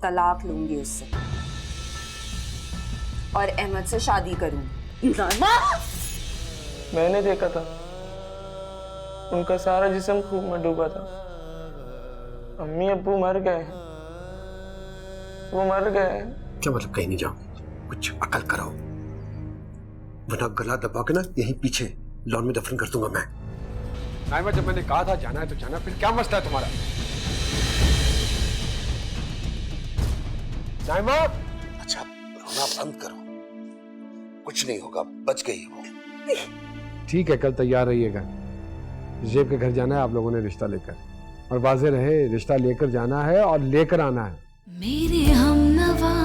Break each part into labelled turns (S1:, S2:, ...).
S1: तलाक लूंगी उससे और अहमद से शादी करूंगी।
S2: मैंने देखा था, उनका सारा जिस्म खूब में डूबा था। अम्मी अब्बू मर गए हैं, वो मर गए हैं।
S3: क्या मतलब कहीं नहीं जाओगे? कुछ अकल कराओ, वरना गला दबा के ना यहीं पीछे लॉन में दफन कर दूंगा मैं।
S4: नाइमा, जब मैंने कहा था जाना है तो जाना, फिर क्या मसला है तुम्हारा? नाइमा!
S3: अच्छा, रोना बंद करो, कुछ नहीं होगा, बच गई है वो।
S4: ठीक है, कल तैयार रहिएगा। जेब के घर जाना है आप लोगों ने रिश्ता लेकर, और वाज़ेह रहे रिश्ता लेकर जाना है और लेकर आना है।
S5: मेरे हमनवा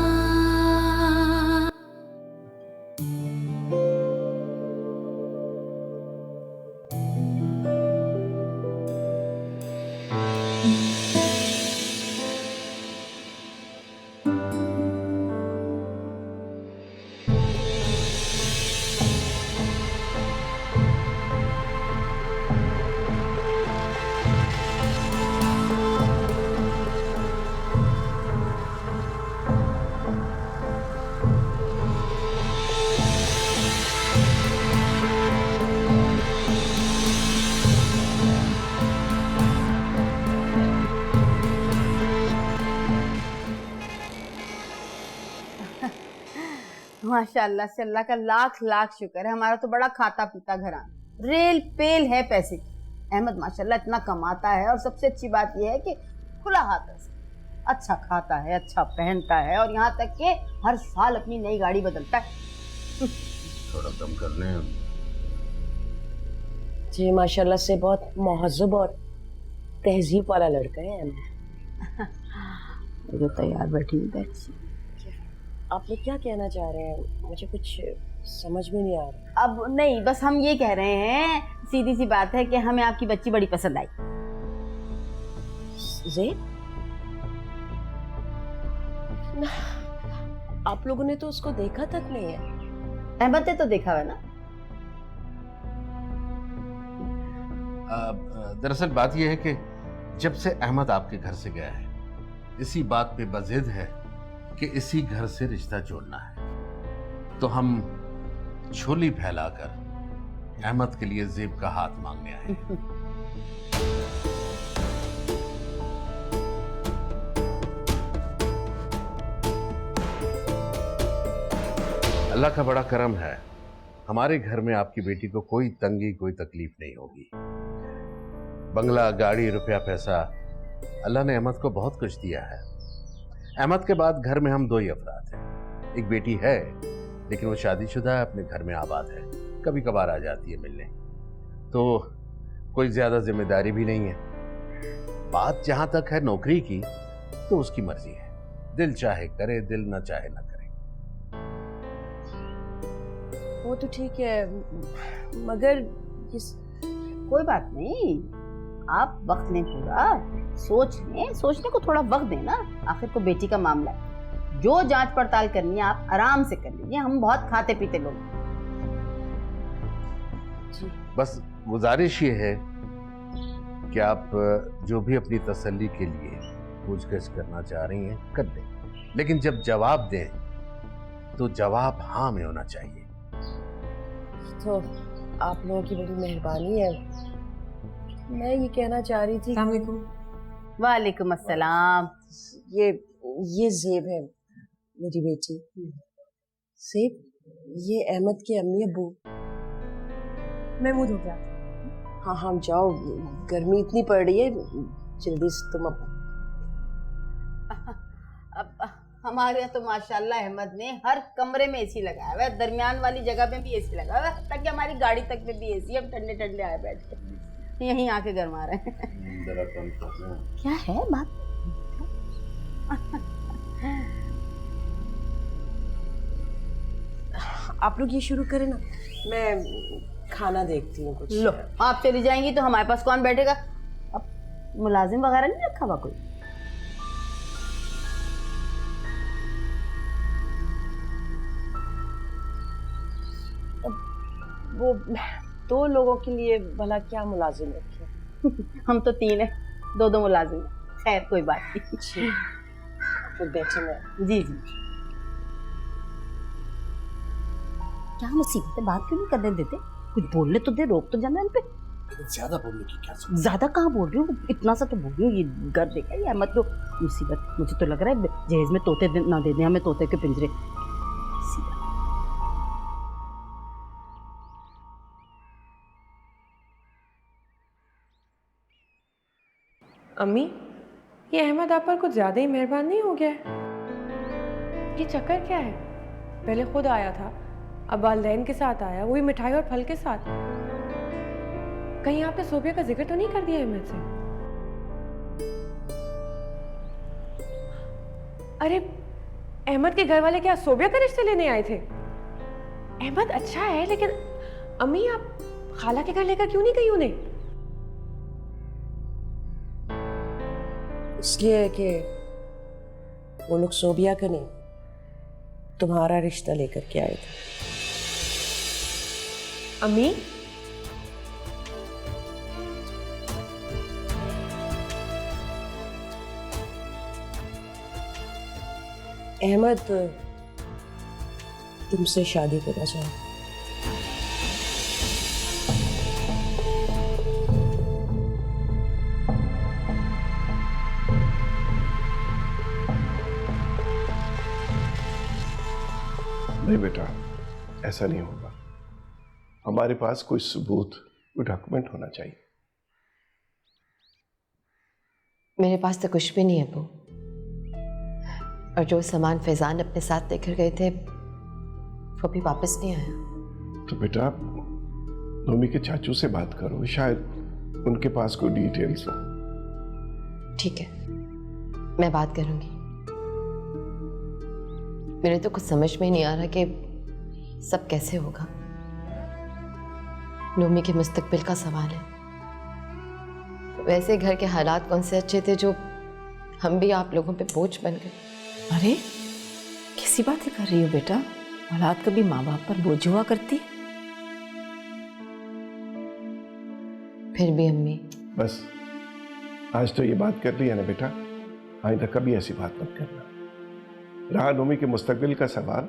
S6: माशाल्लाह से अल्लाह का लाख लाख शुक्र है, हमारा तो बड़ा खाता पीता घराना, रेल पेल है पैसे की। अहमद माशाल्लाह इतना कमाता है, और सबसे अच्छी बात यह है कि खुला हाथ है, अच्छा खाता है, अच्छा पहनता है, और यहाँ तक कि हर साल अपनी नई गाड़ी बदलता है।
S3: थोड़ा कम कर लें।
S7: जी माशाल्लाह से बहुत महज़्ज़ब और तहजीब वाला लड़का है।
S6: जो तैयार बैठी हुई अच्छी।
S7: आप लोग क्या कहना चाह रहे हैं? मुझे कुछ समझ में नहीं आ रहा।
S6: अब नहीं, बस हम ये कह रहे हैं, सीधी सी बात है कि हमें आपकी बच्ची बड़ी पसंद आई।
S7: ज़ेब, आप लोगों ने तो उसको देखा तक नहीं है।
S6: अहमद ने तो देखा है ना।
S8: दरअसल बात यह है कि जब से अहमद आपके घर से गया है, इसी बात पे बज़िद है कि इसी घर से रिश्ता जोड़ना है। तो हम झोली फैलाकर अहमद के लिए ज़ेब का हाथ मांगने आए हैं। अल्लाह का बड़ा करम है, हमारे घर में आपकी बेटी को कोई तंगी, कोई तकलीफ नहीं होगी। बंगला, गाड़ी, रुपया, पैसा, अल्लाह ने अहमद को बहुत कुछ दिया है। अहमद के बाद घर में हम दो ही अफराद हैं। एक बेटी है, लेकिन वो शादीशुदा है, अपने घर में आबाद है, कभी कभार आ जाती है मिलने, तो कोई ज्यादा जिम्मेदारी भी नहीं है। बात जहां तक है नौकरी की, तो उसकी मर्जी है, दिल चाहे करे, दिल ना चाहे ना करे।
S7: वो तो ठीक है, मगर
S6: कोई बात नहीं, आप वक्त लें, पूरा सोच लें, सोचने को थोड़ा वक्त दें ना, आखिर को बेटी का मामला है। जो जांच पड़ताल करनी है आप आराम से कर लीजिए, हम बहुत खाते पीते लोग।
S8: बस गुजारिश ये है कि आप जो भी अपनी तसल्ली के लिए पूछगछ करना चाह रही हैं कर दें, लेकिन जब जवाब दें तो जवाब हाँ में होना चाहिए।
S7: तो आप लोगों की बड़ी मेहरबानी है। मैं ये कहना चाह रही थी।
S6: वालेकुम अस्सलाम।
S7: ये ज़ेब है, मेरी बेटी। ज़ेब, ये अहमद के अम्मी अब्बू।
S1: मैं मुंह धो गया।
S7: हाँ हाँ जाओ, गर्मी इतनी पड़ रही है, जल्दी से तुम
S6: अब हमारे यहाँ तो माशाल्लाह अहमद ने हर कमरे में एसी लगाया हुआ है, दरमियान वाली जगह पे भी एसी लगा हुआ है, ताकि हमारी गाड़ी तक में भी एसी, हम ठंडे ठंडे आए बैठ के यहीं आके गरमा रहे हैं। क्या है बात?
S7: आप लोग ये शुरू करें ना, मैं खाना देखती हूँ कुछ।
S6: लो, आप चली जाएंगी तो हमारे पास कौन बैठेगा? अब मुलाजिम वगैरह नहीं रखा हुआ कोई?
S7: वो 2 लोगों के लिए भला क्या मुलाजिम रखे?
S6: हम तो 3 है, 2 मुलाजिम। खैर कोई बात नहीं।
S7: फिर बैठे मैं।
S6: जी जी। क्या मुसीबत है, बात क्यों नहीं करने देते? कुछ बोलने तो दे, रोक तो जाना इन पे।
S3: ज्यादा बोलने की क्या जरूरत?
S6: ज्यादा कहाँ बोल रही हूँ, इतना सा तो बोल रही हूँ। ये घर देखा ये अहमद को मुसीबत, मुझे तो लग रहा है जहेज में तोते ना दे दें हमें, तोते के पिंजरे। सीधा।
S9: अम्मी, ये अहमद आप पर कुछ ज़्यादा ही मेहरबान नहीं हो गया है? ये चक्कर क्या है? पहले खुद आया था, अब वालिदैन के साथ आया, वो भी मिठाई और फल के साथ। कहीं आपने सोबिया का जिक्र तो नहीं कर दिया अहमद से? अरे अहमद के घर वाले क्या सोबिया का रिश्ता लेने आए थे? अहमद अच्छा है, लेकिन अम्मी आप खाला के घर लेकर क्यों नहीं गई उन्हें?
S7: इसलिए कि वो लोग सोबिया का नहीं, तुम्हारा रिश्ता लेकर के आए थे।
S9: अम्मी,
S7: अहमद तुमसे शादी करना चाहे।
S10: नहीं बेटा, ऐसा नहीं होगा। हमारे पास कोई सबूत, कोई डॉक्यूमेंट होना चाहिए।
S11: मेरे पास तो कुछ भी नहीं है अब्बू, और जो सामान फैजान अपने साथ लेकर गए थे वो भी वापस नहीं आया।
S10: तो बेटा नोमी के चाचू से बात करो, शायद उनके पास कोई डिटेल्स हो।
S11: ठीक है, मैं बात करूंगी। मेरे तो कुछ समझ में ही नहीं आ रहा कि सब कैसे होगा। नोमी के मुस्तकबिल का सवाल है। वैसे घर के हालात कौन से अच्छे थे जो हम भी आप लोगों पे बोझ बन गए।
S1: अरे कैसी बातें कर रही हो बेटा? औलाद कभी माँ बाप पर बोझ हुआ करती?
S11: फिर भी अम्मी,
S10: बस आज तो ये बात कर ली है ना बेटा, आइंदा कभी ऐसी बात मत करना। रहा नोमी के मुस्तकबिल का सवाल,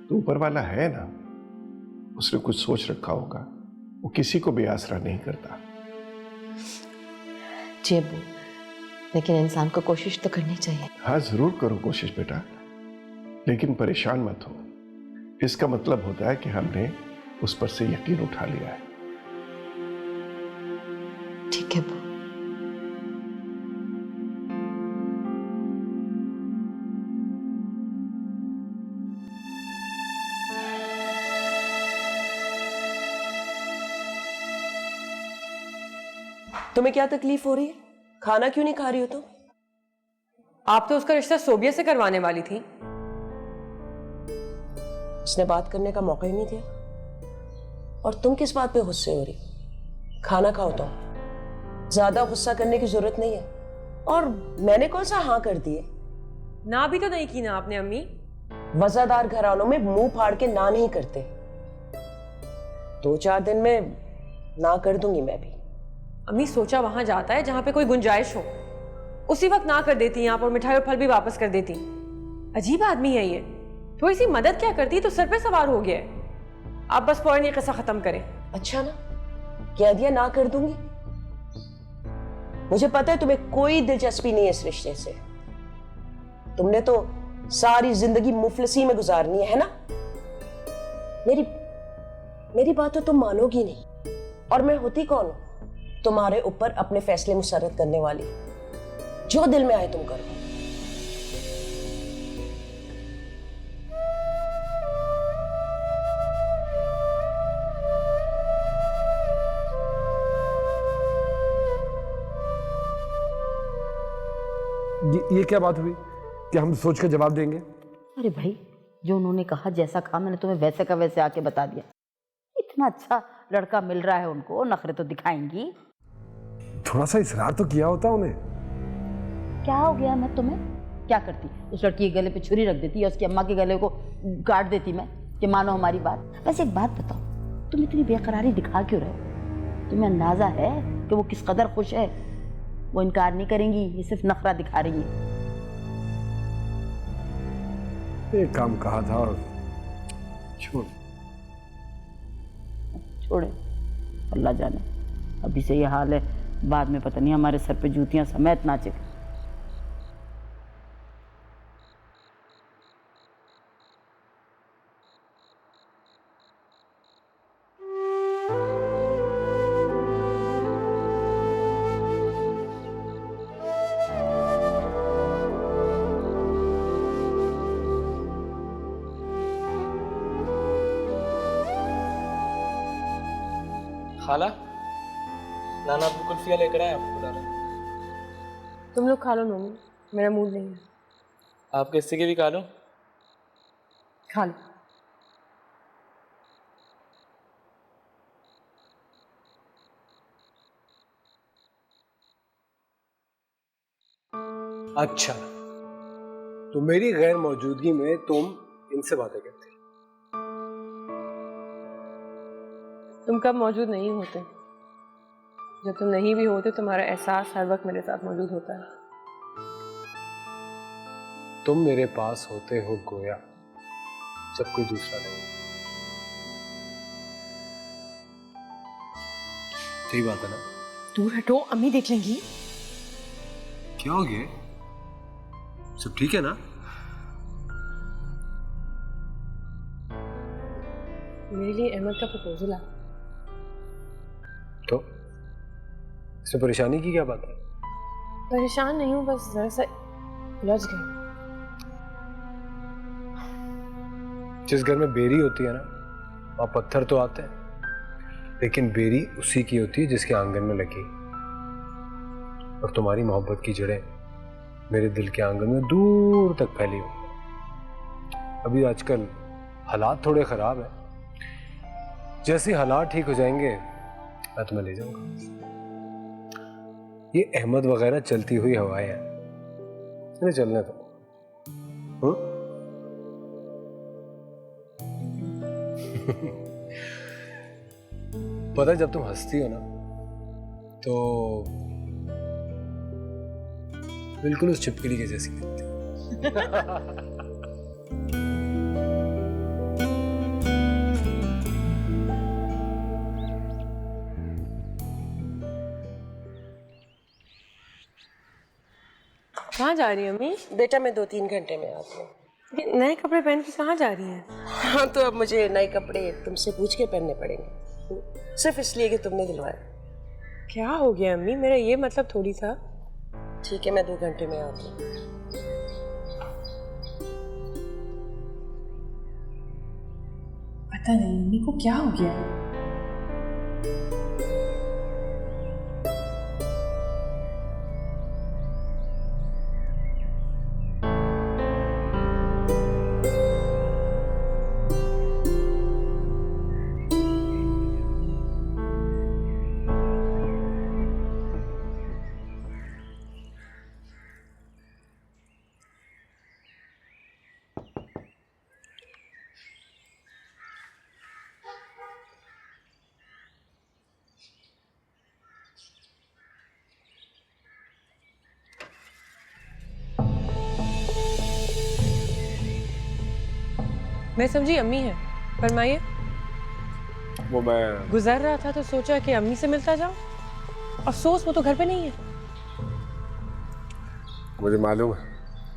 S10: तो ऊपर वाला है ना, उसने कुछ सोच रखा होगा। वो किसी को भी आसरा नहीं करता।
S11: जी अब्बू, लेकिन इंसान को कोशिश तो करनी चाहिए।
S10: हाँ जरूर करो कोशिश बेटा, लेकिन परेशान मत हो। इसका मतलब होता है कि हमने उस पर से यकीन उठा लिया है।
S11: ठीक है अब्बू।
S7: तुम्हें क्या तकलीफ हो रही है? खाना क्यों नहीं खा रही हो तुम?
S9: आप तो उसका रिश्ता सोबिया से करवाने वाली थी।
S7: उसने बात करने का मौका ही नहीं दिया, और तुम किस बात पे गुस्से हो रही? खाना खाओ तुम, ज्यादा गुस्सा करने की जरूरत नहीं है। और मैंने कौन सा हाँ कर दिए?
S9: ना भी तो नहीं की ना आपने अम्मी।
S7: वजादार घरानों में मुंह फाड़ के ना नहीं करते। 2-4 दिन में ना कर दूंगी मैं भी।
S9: अम्मी सोचा वहां जाता है जहां पे कोई गुंजाइश हो, उसी वक्त ना कर देती यहाँ पर, मिठाई और फल भी वापस कर देती। अजीब आदमी है ये। थोड़ी सी मदद क्या करती तो सर पे सवार हो गया है। आप बस फौरन ये किस्सा खत्म करें।
S7: अच्छा ना, कह दिया ना कर दूंगी। मुझे पता है तुम्हें कोई दिलचस्पी नहीं है इस रिश्ते से। तुमने तो सारी जिंदगी मुफलसी में गुजारनी है ना? मेरी बात तो तुम मानोगी नहीं। और मैं होती कौन हूं तुम्हारे ऊपर अपने फैसले मुसर्रत करने वाली? जो दिल में आए तुम करो।
S4: ये क्या बात हुई कि हम सोच कर जवाब देंगे?
S6: अरे भाई, जो उन्होंने कहा जैसा कहा मैंने तुम्हें वैसे का वैसे आके बता दिया। इतना अच्छा लड़का मिल रहा है उनको, नखरे तो दिखाएंगी।
S4: थोड़ा सा इसरार तो किया होता उन्हें।
S6: क्या हो गया? मैं तुम्हें क्या करती? उस लड़की के गले पे छुरी रख देती या उसकी अम्मा के गले को काट देती मैं, कि मानो हमारी बात। वैसे एक बात बताओ, तुम इतनी बेकरारी दिखा क्यों रहे हो? तुम्हें अंदाजा है कि वो किस कदर खुश है? वो इनकार नहीं करेंगी, ये सिर्फ नखरा दिखा रही है।
S4: एक काम कहा था और छोड़।
S6: छोड़े, अल्लाह जाने। अभी से ये हाल है, बाद में पता नहीं हमारे सर पे जूतियां समेत नाचे।
S2: खाला, नाना आपको कुल्फिया लेकर आए, आपको बुला रहे हैं।
S9: तुम लोग खा लो मम्मी, मेरा मूड नहीं है।
S2: आप किससे की भी खा लो।
S9: खा लो।
S4: अच्छा, तो मेरी गैर मौजूदगी में तुम इनसे बातें करते?
S9: तुम कब मौजूद नहीं होते, जब तुम नहीं भी होते तुम्हारा एहसास हर वक्त मेरे साथ मौजूद होता है।
S4: तुम मेरे पास होते हो गोया जब कोई दूसरा नहीं। सही बात है ना?
S9: दूर हटो, अम्मी देख लेंगी।
S4: क्या हो गया? सब ठीक है ना?
S9: मेरे लिए अहमद का प्रपोजल है।
S4: तो इसमें परेशानी की क्या बात है?
S9: परेशान नहीं हूँ, बस जरा सा उलझ गई।
S4: जिस घर में बेरी होती है ना, वहां पत्थर तो आते हैं, लेकिन बेरी उसी की होती है जिसके आंगन में लगी। और तुम्हारी मोहब्बत की जड़ें मेरे दिल के आंगन में दूर तक फैली हुई। अभी आजकल हालात थोड़े खराब हैं, जैसे हालात ठीक हो जाएंगे मैं तुम्हें ले जाऊंगा। ये अहमद वगैरह चलती हुई हवाएं हैं, इन्हें चलने दो। पता है, जब तुम हंसती हो ना तो बिल्कुल उस छिपकली के जैसी लगती है।
S9: कहाँ जा रही है अम्मी?
S7: बेटा मैं 2-3 घंटे में आती हूँ।
S9: ये नए कपड़े पहन के कहाँ जा रही हैं?
S7: हाँ, तो अब मुझे नए कपड़े तुमसे पूछ के पहनने पड़ेंगे, सिर्फ इसलिए कि तुमने दिलवाया।
S9: क्या हो गया अम्मी, मेरा ये मतलब थोड़ी था।
S7: ठीक है, मैं 2 घंटे में आती हूँ।
S9: पता नहीं अम्मी को क्या हो गया। मैं समझी अम्मी है, फरमाइए।
S4: वो मैं
S9: गुजर रहा था तो सोचा कि अम्मी से मिलता जाओ। अफसोस वो तो घर पे नहीं है।
S4: मुझे मालूम है,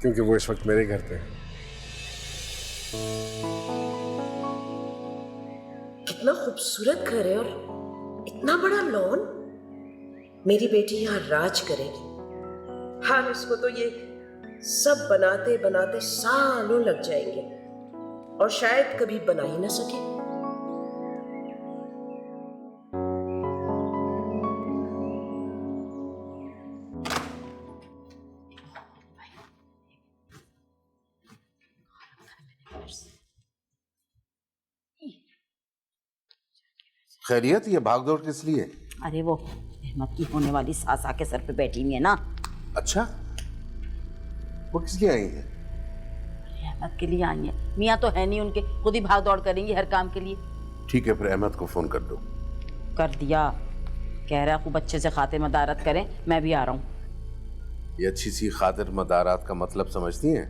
S4: क्योंकि वो इस वक्त मेरे घर पे है।
S7: कितना खूबसूरत घर है और इतना बड़ा लॉन। मेरी बेटी यहाँ राज करेगी। हाँ, इसको तो ये सब बनाते बनाते सालों लग जाएंगे और शायद कभी बना ही ना सके।
S8: खैरियत, ये भागदौड़ किस लिए?
S6: अरे वो अहमद की होने वाली सास आके सर पे बैठी हुई है ना।
S8: अच्छा, वो किस लिए आई है?
S6: अहमद के लिए आई है। मियाँ तो है नहीं उनके, खुद ही भाग दौड़ करेंगी हर काम के लिए।
S8: ठीक है, फिर अहमद को फोन कर दो।
S6: कर दिया, कह रहा खूब अच्छे से खातिर मदारत करें, मैं भी आ रहा हूँ।
S8: ये अच्छी सी खातिर मदारात का मतलब समझती हैं?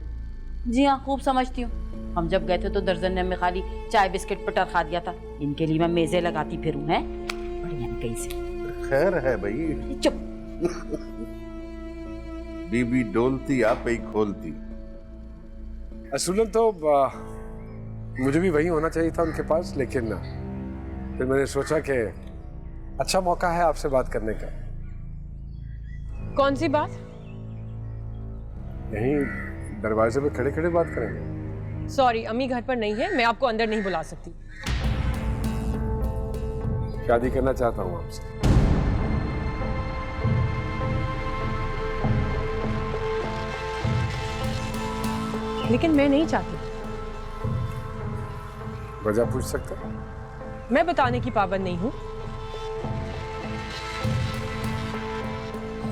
S6: जी हाँ, खूब समझती हूँ। हम जब गए थे तो दर्जन ने हमें खाली चाय बिस्किट पटर खा दिया था। इनके लिए मैं मेजे लगाती फिरूं है, बढ़िया कहीं से।
S8: खैर है भाई,
S6: चुप।
S8: बीबी डोलती आप ही खोलती।
S4: असूलन तो मुझे भी वही होना चाहिए था उनके पास, लेकिन फिर मैंने सोचा कि अच्छा मौका है आपसे बात करने का।
S9: कौन सी बात?
S4: यहीं दरवाजे पे खड़े खड़े बात करेंगे।
S9: सॉरी, अम्मी घर पर नहीं है, मैं आपको अंदर नहीं बुला सकती।
S4: शादी करना चाहता हूँ आपसे।
S9: लेकिन मैं नहीं चाहती।
S4: वजह पूछ सकते हैं?
S9: मैं बताने की पाबंद नहीं हूँ।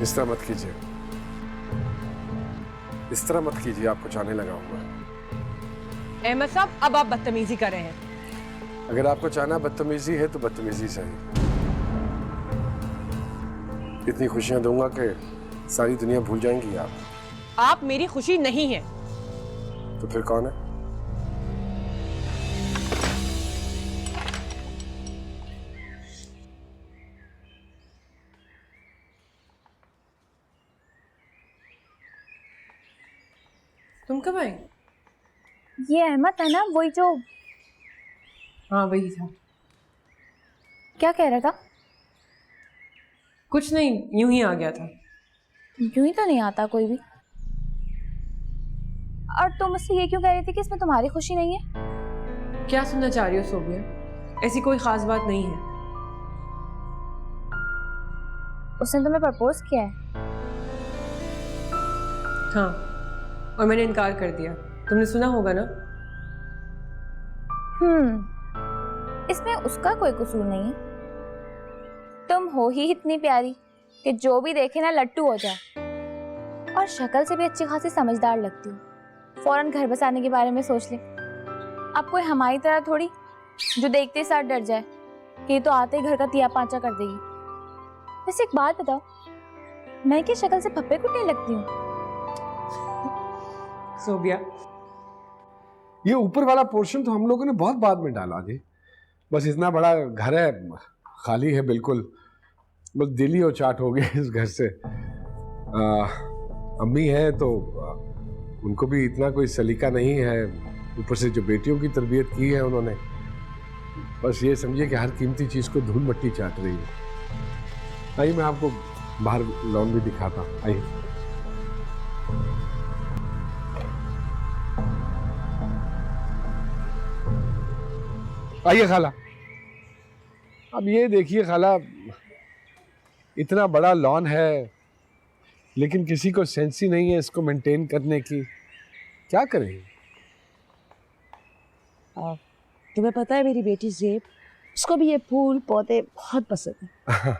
S4: इस तरह मत कीजिए, इस तरह मत कीजिए, आपको चाहने लगा हूँ मैं।
S9: अहमद साहब, अब आप बदतमीजी कर रहे हैं।
S4: अगर आपको चाहना बदतमीजी है तो बदतमीजी सही। इतनी खुशियां दूंगा कि सारी दुनिया भूल जाएंगी आप।
S9: आप मेरी खुशी नहीं है।
S4: तो फिर कौन है?
S9: तुम कब आए?
S12: ये अहमद है ना, वही जो।
S9: हाँ वही था।
S12: क्या कह रहा था?
S9: कुछ नहीं, यूं ही आ गया था।
S12: यूं ही तो नहीं आता कोई भी। और तुम मुझसे ये क्यों कह रही थी कि इसमें तुम्हारी खुशी नहीं है?
S9: क्या सुनना चाह रही हो सोबिया? ऐसी कोई खास बात नहीं है।
S12: उसने तुम्हें प्रपोज किया है?
S9: हाँ, और मैंने इनकार कर दिया। तुमने सुना होगा ना?
S12: इसमें उसका कोई कसूर नहीं है। तुम हो ही इतनी प्यारी कि जो भी देखे ना लट्टू हो जाए। और शक्ल से भी अच्छी खासी समझदार लगती हो। फौरन घर बसाने के बारे में सोच ले। अब कोई हमारी तरह थोड़ी जो देखते ही साथ डर जाए कि ये तो आते ही घर का तिया पांचा कर देगी। वैसे एक बात बताओ, मैं की शक्ल से फप्पे कुटने लगती हूँ?
S9: सोबिया,
S4: ये ऊपर वाला पोर्शन तो हम लोगों ने बहुत बाद में डाला जी। बस इतना बड़ा घर है, खाली है बिल्कुल। बस दिल ही उचाट हो गया इस घर से। अम्मी है तो उनको भी इतना कोई सलीका नहीं है। ऊपर से जो बेटियों की तरबियत की है उन्होंने, बस ये समझिए कि हर कीमती चीज को धूल मट्टी चाट रही है। आइए मैं आपको बाहर लॉन भी दिखाता हूँ। आइए। आइए खाला। अब ये देखिए खाला, इतना बड़ा लॉन है लेकिन किसी को सेंस ही नहीं है इसको मेंटेन करने की। क्या करें?
S7: तुम्हें पता है मेरी बेटी ज़ेब, उसको भी ये फूल पौधे बहुत पसंद है।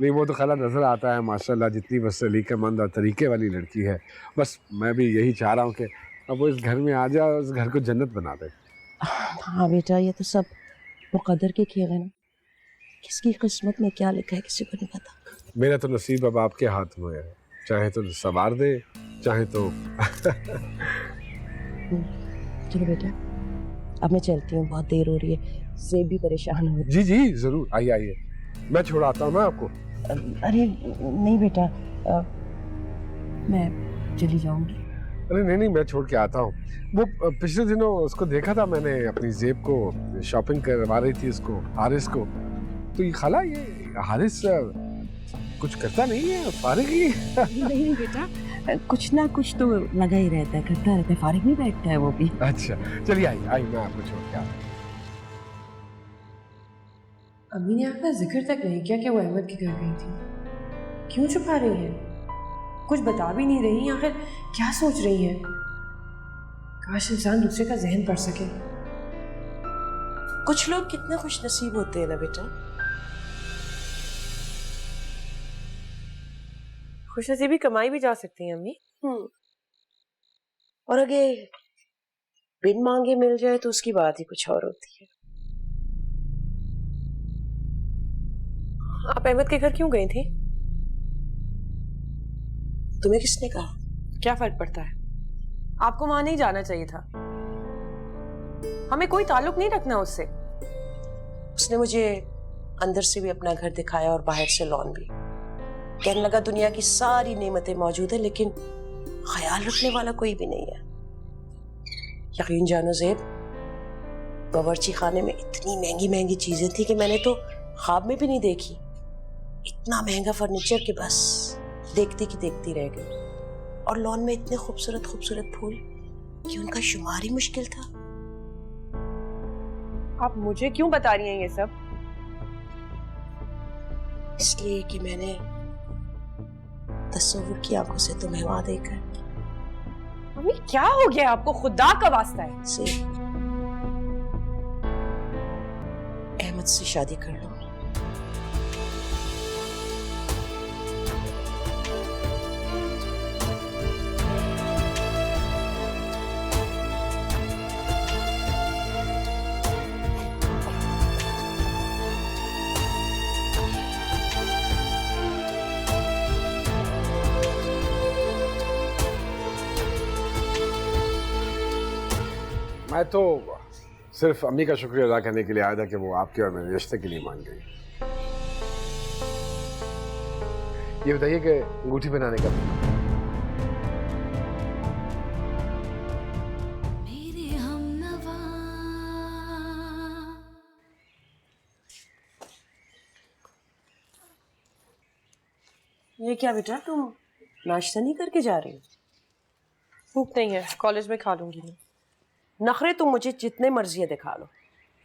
S4: नहीं वो तो खाला नजर आता है माशाल्लाह, जितनी बस सलीकामंद और तरीके वाली लड़की है। बस मैं भी यही चाह रहा हूँ कि अब वो इस घर में आ जाए और इस घर को जन्नत बना दे।
S7: हाँ बेटा, ये तो सब मुकद्दर के खेल है ना। किसकी किस्मत में क्या लिखा है किसी को नहीं पता।
S4: मेरा तो नसीब अब आपके हाथ में है, चाहे तो संवार दे चाहे तो।
S7: चलो बेटा, अब मैं चलती हूँ, बहुत देर हो रही है। ज़ेब भी परेशान हो।
S4: जी जी जरूर, आइए आइए, मैं छोड़ाता हूँ ना आपको।
S7: अरे नहीं बेटा, मैं चली जाऊंगी।
S4: अरे नहीं नहीं, मैं छोड़ के आता हूँ। वो पिछले दिनों उसको देखा था मैंने, अपनी ज़ेब को शॉपिंग करवा रही थी इसको, हारिस को। तो ये खाला, ये हारिस कुछ करता नहीं है, फारिग ही।
S7: नहीं बेटा, कुछ ना कुछ तो लगा ही रहता है, करता रहता है, फारिग नहीं बैठता है वो भी।
S4: अच्छा चलिए आइए आइए, मैं आपको छोड़ के आता हूँ।
S9: अम्मी ने आपका जिक्र तक नहीं किया कि वो अहमद के घर गई थी। क्यों छुपा रही है? कुछ बता भी नहीं रही, आखिर क्या सोच रही है? काश इंसान दूसरे का जहन पढ़ सके।
S7: कुछ लोग कितने खुश नसीब होते हैं ना बेटा।
S9: खुशनसीबी कमाई भी जा सकती है अम्मी।
S7: और अगर बिन मांगे मिल जाए तो उसकी बात ही कुछ और होती है।
S9: आप अहमद के घर क्यों गई थी?
S7: तुम्हें किसने कहा?
S9: क्या फर्क पड़ता है? आपको वहां नहीं जाना चाहिए था। हमें कोई ताल्लुक नहीं रखना उससे।
S7: उसने मुझे अंदर से भी अपना घर दिखाया और बाहर से लॉन भी। कहने लगा दुनिया की सारी नेमतें मौजूद है लेकिन ख्याल रखने वाला कोई भी नहीं है। यकीन जानो ज़ेब, बावर्ची खाने में इतनी महंगी महंगी चीजें थी कि मैंने तो ख्वाब में भी नहीं देखी। इतना महंगा फर्नीचर कि बस देखती की देखती रह गई। और लॉन में इतने खूबसूरत खूबसूरत फूल कि उनका शुमार ही मुश्किल था।
S9: आप मुझे क्यों बता रही हैं ये सब?
S7: इसलिए कि मैंने तस्वीर की आंखों से तुम्हें वहां देखा।
S9: मम्मी क्या हो गया आपको? खुदा का वास्ता है
S7: से अहमद से शादी कर लो।
S4: मैं तो सिर्फ अम्मी का शुक्रिया अदा करने के लिए आया था कि वो आपके और मेरे रिश्ते के लिए मान गई। ये बताइए कि अंगूठी पहनाने का
S5: मेरे हमनवा।
S7: ये क्या बेटा, तुम नाश्ता नहीं करके जा रही हो?
S9: भूख नहीं है, कॉलेज में खा लूंगी मैं।
S7: नखरे तुम मुझे जितने मर्जी दिखा लो,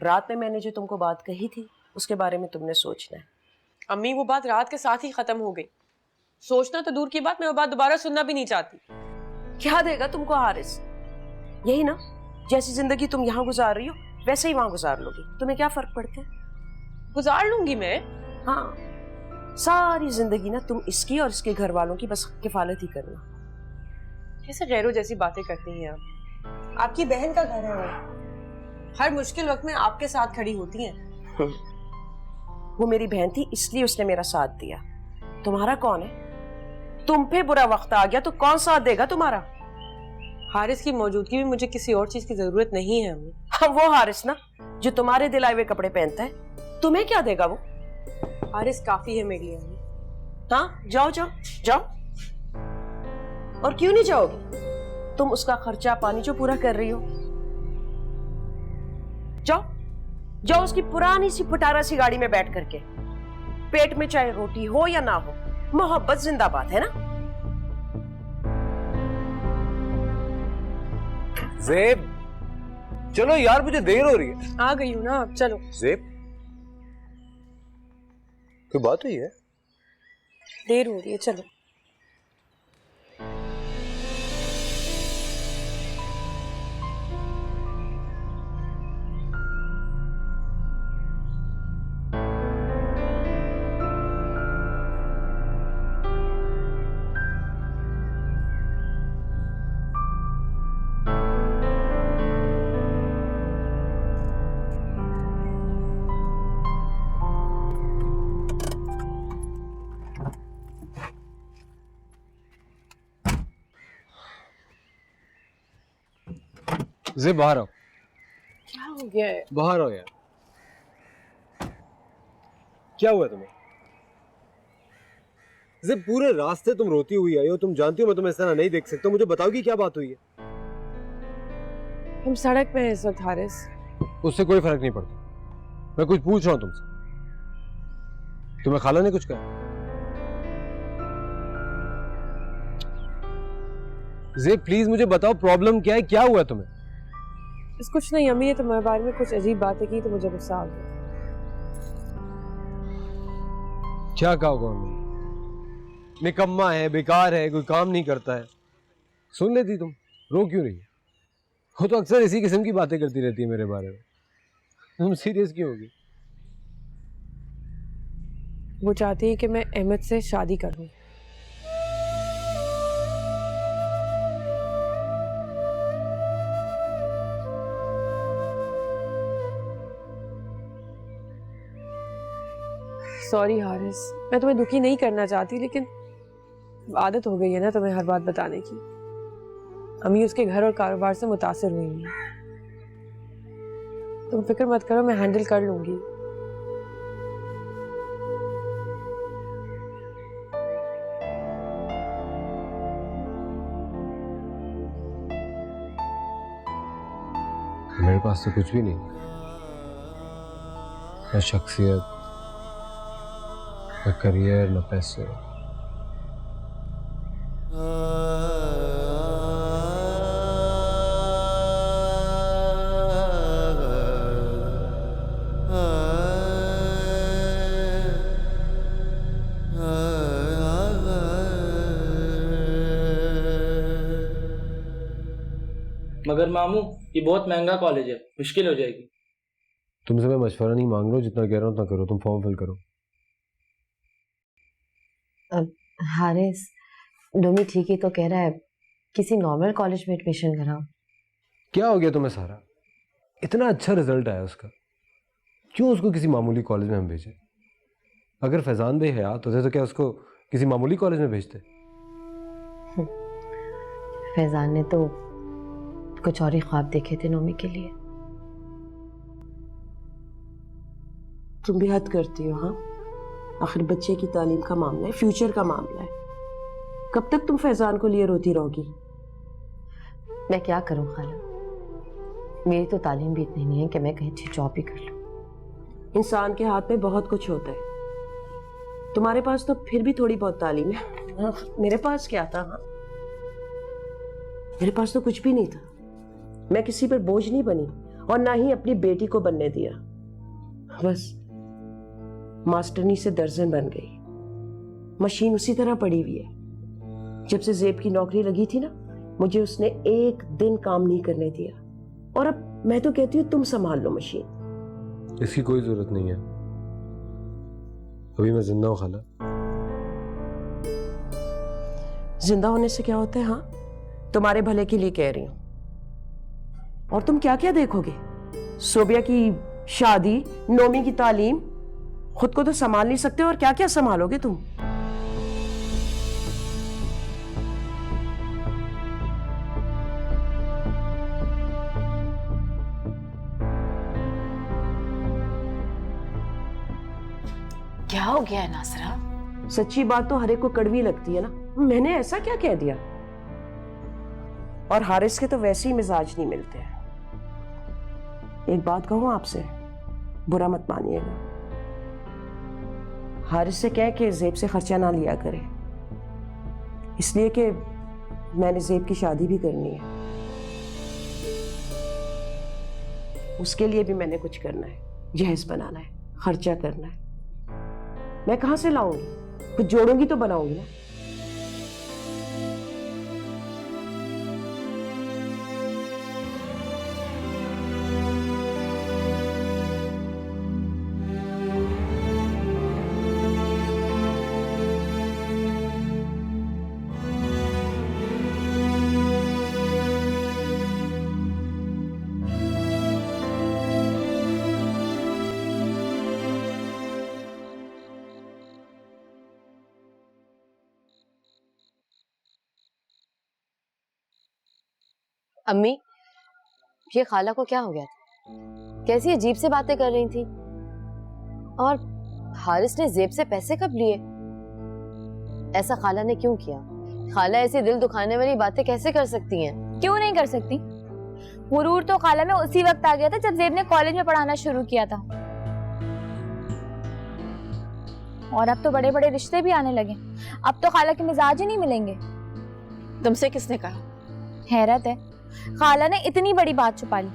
S7: रात में मैंने जो तुमको बात कही थी उसके बारे में तुमने सोचना है।
S9: अम्मी वो बात रात के साथ ही खत्म हो गई। सोचना तो दूर की बात, मैं वो बात दोबारा सुनना भी नहीं चाहती।
S7: क्या देगा तुमको हारिस? यही ना, जैसी जिंदगी तुम यहाँ गुजार रही हो वैसे ही वहां गुजार लोगी। तुम्हें क्या फर्क पड़ता है?
S9: गुजार लूंगी मैं।
S7: हाँ, सारी जिंदगी ना तुम इसकी और इसके घर वालों की बस किफालत ही करना।
S9: कैसे गैरों जैसी बातें करती हैं आप? आपकी बहन का घर है वो, हर मुश्किल वक्त में आपके साथ खड़ी होती हैं।
S7: वो मेरी बहन थी इसलिए उसने मेरा साथ दिया। तुम्हारा कौन है? तुम पे बुरा वक्त आ गया तो कौन साथ देगा तुम्हारा?
S9: हारिस की मौजूदगी में मुझे किसी और चीज की जरूरत नहीं है अम्मी।
S7: हाँ, वो हारिस ना जो तुम्हारे दिलाए हुए कपड़े पहनता है, तुम्हें क्या देगा वो?
S9: हारिस काफी है मेरे लिए अम्मी।
S7: हाँ, जाओ जाओ जाओ। और क्यों नहीं जाओगी? तुम उसका खर्चा पानी जो पूरा कर रही हो। जाओ जाओ उसकी पुरानी सी पटारा सी गाड़ी में बैठ करके। पेट में चाहे रोटी हो या ना हो, मोहब्बत जिंदाबाद है ना।
S4: ज़ेब, चलो यार मुझे देर हो रही है।
S9: आ गई हूँ ना, चलो।
S4: ज़ेब, कोई बात हुई है?
S9: देर हो रही है, चलो।
S4: ज़ेब बाहर आओ।
S9: क्या हो गया है?
S4: बाहर आओ यार। क्या हुआ तुम्हें? ज़ेब, पूरे रास्ते तुम रोती हुई आई हो। तुम जानती हो मैं तुम्हें इस तरह नहीं देख सकता। मुझे बताओगी क्या बात हुई है?
S9: हम सड़क पे हैं इस वक्त हारिस।
S4: उससे कोई फर्क नहीं पड़ता। मैं कुछ पूछ रहा हूँ तुमसे। तुम्हें खाला ने कुछ कहा? ज़ेब प्लीज मुझे बताओ, प्रॉब्लम क्या है? क्या हुआ तुम्हें?
S9: बस कुछ नहीं, अम्मी ने तुम्हारे बारे में कुछ अजीब बातें की तो मुझे गुस्सा आ गया।
S4: क्या कहा होगा उन्होंने? निकम्मा है, बेकार है, कोई काम नहीं करता है। सुन लेती तुम, रो क्यों रही है? वो तो अक्सर इसी किस्म की बातें करती रहती है मेरे बारे में। तुम सीरियस क्यों होगी?
S9: वो चाहती है कि मैं अहमद से शादी करूं। सॉरी हारिस, मैं तुम्हें दुखी नहीं करना चाहती, लेकिन आदत हो गई है ना तुम्हें हर बात बताने की। अम्मी उसके घर और कारोबार से मुतासिर हुई हैं। तुम फिक्र मत करो, मैं हैंडल कर लूंगी।
S4: मेरे पास तो कुछ भी नहीं, न शख्सियत, न करियर, न पैसे।
S2: मगर मामू ये बहुत महंगा कॉलेज है, मुश्किल हो जाएगी।
S4: तुमसे मैं मशवरा नहीं मांग रहा हूँ, जितना कह रहा हूँ उतना करो। तुम फॉर्म फिल करो।
S11: हारिस, डोमी ठीक ही तो कह रहा है, किसी नॉर्मल कॉलेज में एडमिशन कराओ।
S4: क्या हो गया तुम्हें सारा? इतना अच्छा रिजल्ट आया उसका, क्यों उसको किसी मामूली कॉलेज में हम भेजे? अगर फैजान भाई हयात होते तो क्या उसको किसी मामूली कॉलेज में भेजते?
S11: फैजान ने तो कुछ और ही ख्वाब देखे थे नोमी के लिए।
S7: तुम भी हद करती हो। हाँ, आखिर बच्चे की तालीम का मामला है, फ्यूचर का मामला है। कब तक तुम फैजान को लिए रोती रहोगी?
S11: मैं क्या करूं खाला, मेरी तो तालीम भी इतनी नहीं है कि मैं कहीं अच्छी जॉब भी कर लूं।
S7: इंसान के हाथ में बहुत कुछ होता है, तुम्हारे पास तो फिर भी थोड़ी बहुत तालीम है। हाँ, मेरे पास क्या था? हाँ, मेरे पास तो कुछ भी नहीं था। मैं किसी पर बोझ नहीं बनी और ना ही अपनी बेटी को बनने दिया। बस मास्टरनी से दर्जन बन गई। मशीन उसी तरह पड़ी हुई है। जब से ज़ेब की नौकरी लगी थी ना, मुझे उसने एक दिन काम नहीं करने दिया। और अब मैं तो कहती हूँ तुम संभाल लो मशीन।
S4: इसकी कोई जरूरत नहीं है, अभी मैं जिंदा हूँ खाला।
S7: जिंदा होने से क्या होता है? हाँ, तुम्हारे भले के लिए कह रही हूँ। और तुम क्या क्या देखोगे? सोबिया की शादी, नोमी की तालीम, खुद को तो संभाल नहीं सकते और क्या क्या संभालोगे तुम?
S1: क्या हो गया है नासरा?
S7: सच्ची बात तो हर एक को कड़वी लगती है ना। मैंने ऐसा क्या कह दिया? और हारिस के तो वैसे ही मिजाज नहीं मिलते हैं। एक बात कहूं आपसे, बुरा मत मानिएगा। हारिस से कह के ज़ेब से खर्चा ना लिया करे, इसलिए कि मैंने ज़ेब की शादी भी करनी है। उसके लिए भी मैंने कुछ करना है, जहेज बनाना है, खर्चा करना है। मैं कहां से लाऊंगी? कुछ जोड़ूंगी तो बनाऊंगी ना।
S11: अम्मी, ये खाला को क्या हो गया था? कैसी अजीब से बातें कर रही थी। और हारिस ने जेब से पैसे कब लिए? ऐसा खाला ने क्यों किया? खाला ऐसी दिल दुखाने वाली बातें कैसे कर सकती हैं?
S12: क्यों नहीं कर सकती? गुरूर तो खाला में उसी वक्त आ गया था जब ज़ेब ने कॉलेज में पढ़ाना शुरू किया था। और अब तो बड़े बड़े रिश्ते भी आने लगे। अब तो खाला के मिजाज ही नहीं मिलेंगे।
S1: तुमसे किसने कहा?
S12: हैरत है, खाला ने इतनी बड़ी बात छुपा ली।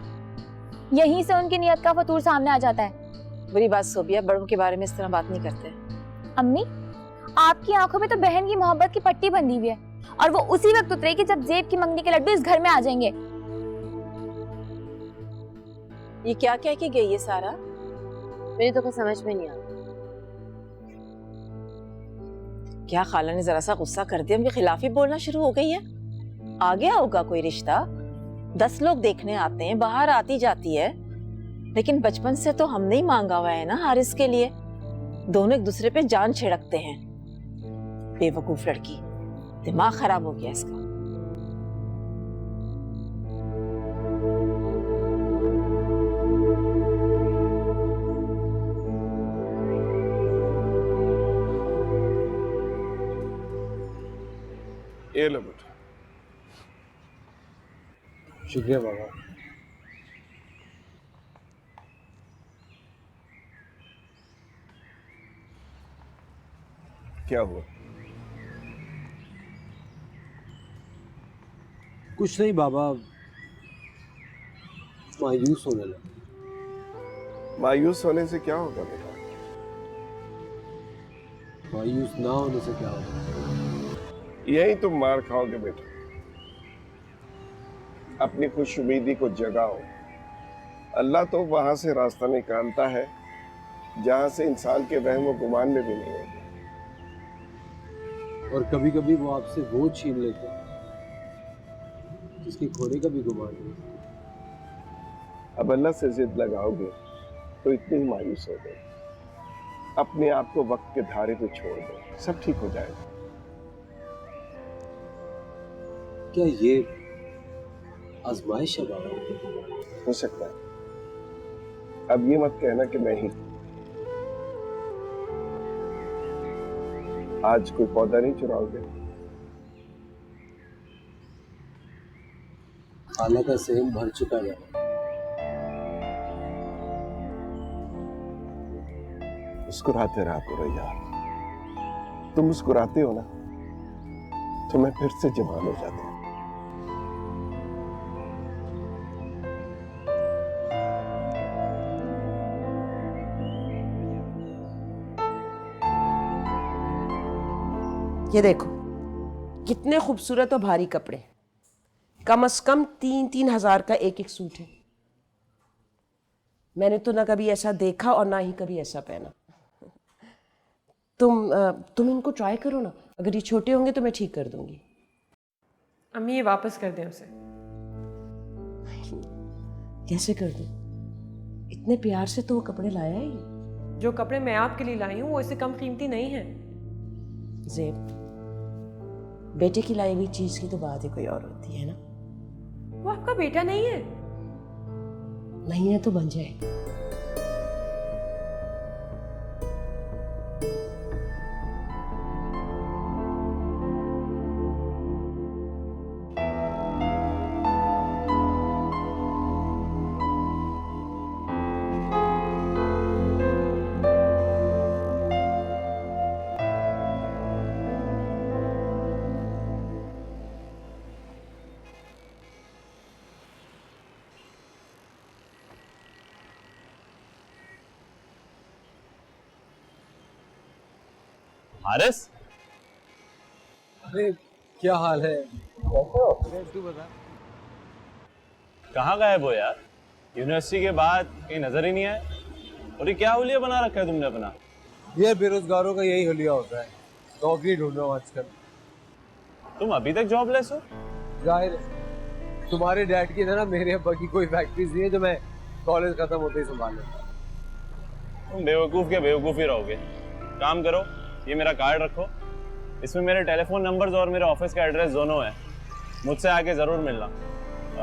S12: यहीं से उनकी नियत का फतूर सामने आ जाता है।
S1: बुरी बात सोबिया, बड़ों के बारे में इस तरह बात नहीं करते।
S12: अम्मी, आपकी आंखों में तो बहन की मोहब्बत की पट्टी बंधी हुई है, और वो उसी वक्त उतरेगी जब ज़ेब की मंगनी के लड्डू इस घर में आ जाएंगे।
S1: ये क्या कह के गई है सारा?
S11: मेरी तो कुछ समझ में नहीं आ रहा।
S1: क्या खाला ने जरा सा गुस्सा कर दिया, उनके खिलाफ ही बोलना शुरू हो गई है? आ गया होगा कोई रिश्ता, 10 लोग देखने आते हैं, बाहर आती जाती है, लेकिन बचपन से तो हमने ही मांगा हुआ है ना हारिस के लिए। दोनों एक दूसरे पे जान छिड़कते हैं। बेवकूफ लड़की, दिमाग खराब हो गया इसका।
S10: ये लो बेटा।
S4: शुक्रिया बाबा।
S10: क्या हुआ?
S4: कुछ नहीं बाबा, मायूस होने लगा।
S10: मायूस होने से क्या होगा बेटा?
S4: मायूस ना होने से क्या होगा?
S10: यही तुम मार खाओगे बेटा। अपनी खुश उम्मीदी को जगाओ। अल्लाह तो वहां से रास्ता निकालता है जहां से इंसान के वहम व गुमान में भी नहीं होते।
S4: और कभी कभी वो आपसे वो छीन लेते हैं जिसके खोने का भी गुमान नहीं।
S10: अब अल्लाह से जिद लगाओगे तो इतनी ही मायूस हो गए। अपने आप को वक्त के धारे पे छोड़ दो, सब ठीक हो जाएगा।
S4: क्या ये आजमाइश है बाबा?
S10: हो सकता है। अब ये मत कहना कि मैं ही। आज कोई पौधा नहीं चुराओगे?
S4: खाला का सहन भर चुका है।
S10: मुस्कुराते रहा करो यार। तुम मुस्कुराते हो ना तो मैं फिर से जवान हो जाता हूं।
S7: ये देखो कितने खूबसूरत और भारी कपड़े, कम से कम 3-3 हज़ार का एक एक सूट है। मैंने तो ना कभी ऐसा देखा और ना ही कभी ऐसा पहना। तुम इनको ट्राई करो ना, अगर ये छोटे होंगे तो मैं ठीक कर दूंगी।
S9: अम्मी ये वापस कर दें उसे।
S7: कैसे कर दूं? इतने प्यार से तो वो कपड़े लाया है ये।
S9: जो कपड़े मैं आपके लिए लाई हूँ वो इससे कम कीमती नहीं है।
S7: ज़ेब, बेटे की लाई हुई चीज की तो बात ही कोई और होती है ना।
S9: वो आपका बेटा नहीं है।
S7: नहीं है तो बन जाए।
S13: हारिस,
S4: अरे क्या हाल है? तू बता।
S13: कहाँ गायब हो यार? यूनिवर्सिटी के बाद कहीं नजर ही नहीं आए। और ये क्या हुलिया बना रखा है तुमने अपना?
S4: ये बेरोजगारों का यही हुलिया होता है। नौकरी ढूंढ रहा हूँ आजकल।
S13: तुम अभी तक जॉबलेस हो?
S4: जाहिर है, तुम्हारे डैड की तरह मेरे अब्बा की कोई फैक्ट्रीज नहीं है जो मैं कॉलेज खत्म होते ही संभाल लूंगा।
S13: तुम बेवकूफ के बेवकूफ ही रहोगे। काम करो, ये मेरा कार्ड रखो, इसमें मेरे टेलीफोन नंबर्स और मेरे ऑफिस का एड्रेस दोनों है। मुझसे आके ज़रूर मिलना।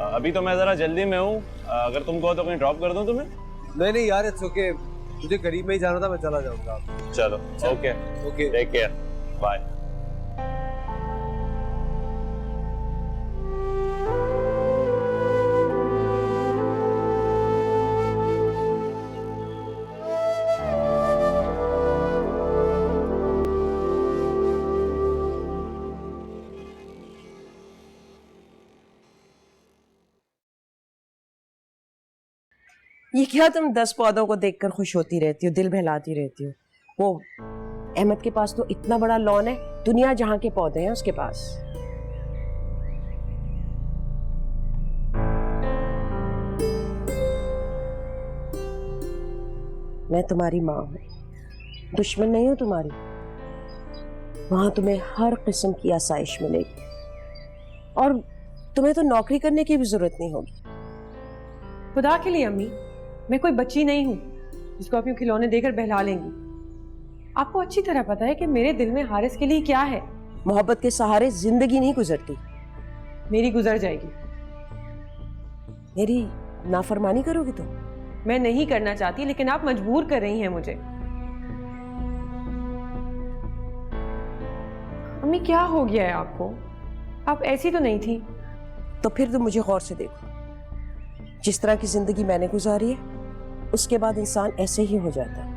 S13: अभी तो मैं ज़रा जल्दी में हूँ, अगर तुम कहो तो कहीं ड्रॉप कर दूँ तुम्हें?
S4: नहीं यार, इट्स ओके, मुझे करीब में ही जाना था, मैं चला जाऊंगा।
S13: चलो ओके, टेक केयर, बाय।
S7: ये क्या तुम 10 पौधों को देखकर खुश होती रहती हो, दिल बहलाती रहती हो? वो अहमद के पास तो इतना बड़ा लॉन है, दुनिया जहां के पौधे हैं उसके पास। मैं तुम्हारी माँ हूं, दुश्मन नहीं हूं तुम्हारी। वहां तुम्हें हर किस्म की आसाइश मिलेगी और तुम्हें तो नौकरी करने की भी जरूरत नहीं होगी।
S9: खुदा के लिए अम्मी, मैं कोई बच्ची नहीं हूँ जिसको आप यूं खिलौने देकर बहला लेंगी। आपको अच्छी तरह पता है कि मेरे दिल में हारिस के लिए क्या है।
S7: मोहब्बत के सहारे जिंदगी नहीं गुजरती।
S9: मेरी गुजर जाएगी।
S7: मेरी नाफरमानी करोगी तुम?
S9: मैं नहीं करना चाहती, लेकिन आप मजबूर कर रही हैं मुझे। अम्मी क्या हो गया है आपको? आप ऐसी तो नहीं थी।
S7: तो फिर तुम मुझे गौर से देखो, जिस तरह की जिंदगी मैंने गुजारी है उसके बाद इंसान ऐसे ही हो जाता है।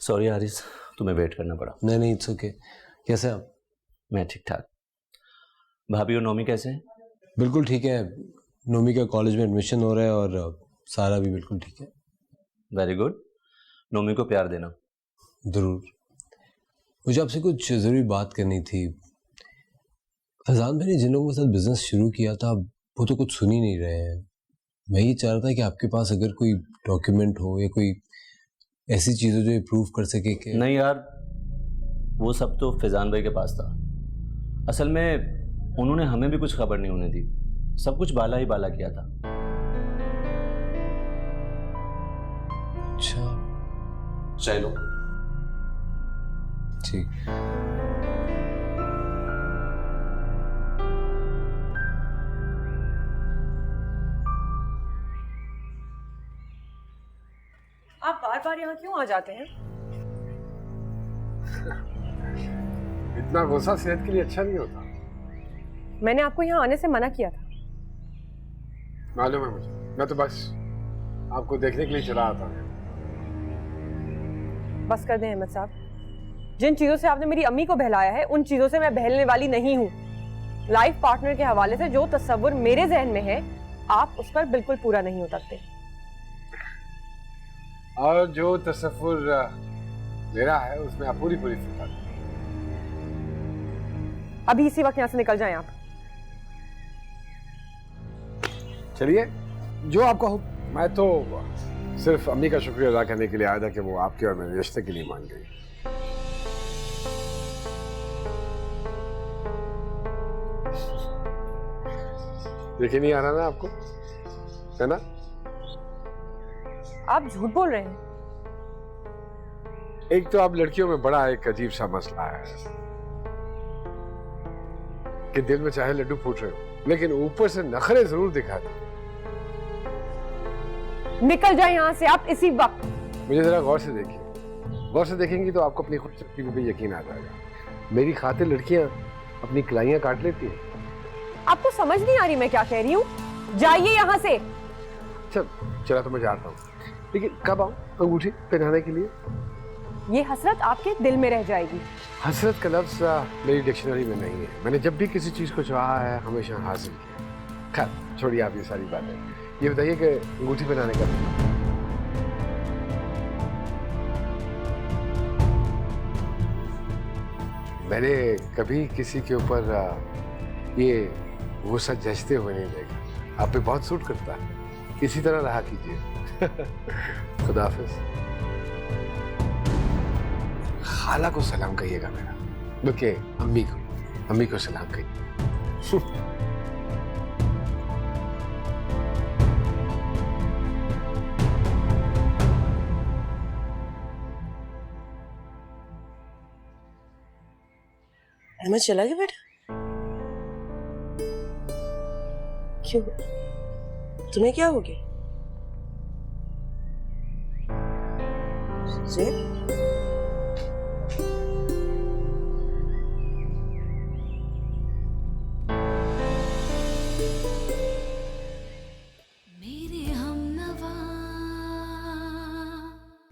S14: सॉरी हारिस, तुम्हें वेट करना पड़ा।
S4: नहीं नहीं, इट्स ओके। कैसे आप?
S14: मैं ठीक ठाक। भाभी और नोमी कैसे हैं?
S4: बिल्कुल ठीक है। नोमी का कॉलेज में एडमिशन हो रहा है और सारा भी बिल्कुल ठीक है।
S14: Very good. नोमी को प्यार देना।
S4: ज़रूर। मुझे आपसे कुछ ज़रूरी बात करनी थी। फैजान भाई ने जिन लोगों के साथ बिजनेस शुरू किया था वो तो कुछ सुन ही नहीं रहे हैं। मैं ये चाह रहा था कि आपके पास अगर कोई डॉक्यूमेंट हो या कोई ऐसी चीज़ हो जो प्रूव कर सके कि
S14: नहीं यार, वो सब तो फैजान भाई के पास था। असल में उन्होंने हमें भी कुछ खबर नहीं होने दी, सब कुछ बाला ही बाला किया था।
S4: अच्छा
S14: चलो
S4: ठीक।
S9: आप बार बार यहाँ क्यों आ जाते हैं?
S4: इतना गुस्सा सेहत के लिए अच्छा नहीं होता।
S9: मैंने आपको यहाँ आने से मना किया था।
S4: मालूम है मुझे, मैं तो बस आपको देखने के लिए चला आता।
S9: बस कर दें अहमद साहब, जिन चीजों से आपने मेरी अम्मी को बहलाया है उन चीजों से मैं बहलने वाली नहीं हूँ। लाइफ पार्टनर के हवाले से जो तस्वुर मेरे जहन में है आप उस पर बिल्कुल पूरा नहीं उतरते।
S4: और जो तसव्वुर मेरा है उसमें आप पूरी पूरी फिक्र।
S9: अभी इसी वक्त यहाँ से निकल जाएं आप।
S4: चलिए, जो आपका हो। मैं तो सिर्फ अम्मी का शुक्रिया अदा करने के लिए आया था कि वो आपके और मेरे रिश्ते के लिए मान गई। देखिए नहीं आ रहा ना आपको, है ना?
S9: आप झूठ बोल रहे हैं।
S4: एक तो आप लड़कियों में बड़ा एक अजीब सा मसला है कि दिल में चाहे लड्डू फूट रहे हो लेकिन ऊपर से नखरे जरूर दिखाते।
S9: निकल जाए यहाँ से आप इसी वक्त।
S4: मुझे जरा गौर से देखिए। गौर से देखेंगे तो आपको अपनी खूबसूरती पे यकीन आ जाएगा। मेरी खातिर लड़कियां अपनी कलाइयां काट लेती हैं।
S9: आपको समझ नहीं आ रही मैं क्या कह रही हूँ? जाइए यहाँ से।
S4: चला तो मैं जाता हूँ, लेकिन कब आऊँ अंगूठी पहनाने के लिए?
S9: ये हसरत आपके दिल में रह जाएगी।
S4: हसरत का लफ्ज मेरी डिक्शनरी में नहीं है। मैंने जब भी किसी चीज को चाहा है हमेशा हासिल किया। खैर छोड़िए आप ये सारी बातें। ये बताइए कि अंगूठी पहनाने का मैंने कभी किसी के ऊपर ये गुस्सा जचते हुए नहीं देखा। आप पे बहुत सूट करता है, इसी तरह रहा कीजिए। खुदा हाफिज। खाला को सलाम कहिएगा मेरा, बल्कि अम्मी को सलाम कहिए।
S7: अहमद चला गया बेटा? क्यों, तुम्हें क्या हो गया? ज़ेब?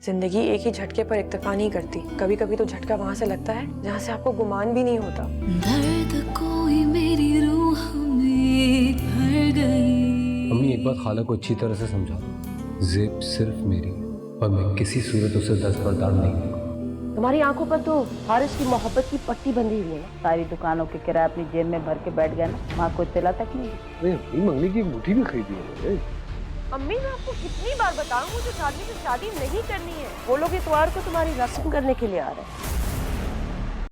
S9: जिंदगी एक ही झटके पर इत्तेफा नहीं करती। कभी कभी तो झटका वहां से लगता है जहां से आपको गुमान भी नहीं होता।
S5: दर्द कोई मेरी रूह में भर गई।
S4: अम्मी एक बात खाला को अच्छी तरह से समझा दो। ज़ेब सिर्फ मेरी है और मैं किसी सूरत उसे दस्तबरदार नहीं दूंगा।
S6: तुम्हारी आंखों पर तो हारिस की मोहब्बत की पट्टी बंधी हुई है। सारी दुकानों के किराए अपनी जेब में भर के बैठ गया ना, वहाँ कोई तिला तक नहीं।
S4: मंगनी की अंगूठी भी खरीदी है।
S9: अम्मी मैं आपको कितनी बार बताऊं मुझे शादी से शादी नहीं करनी है। वो लोग इतवार को तुम्हारी रस्म करने के लिए आ रहे हैं।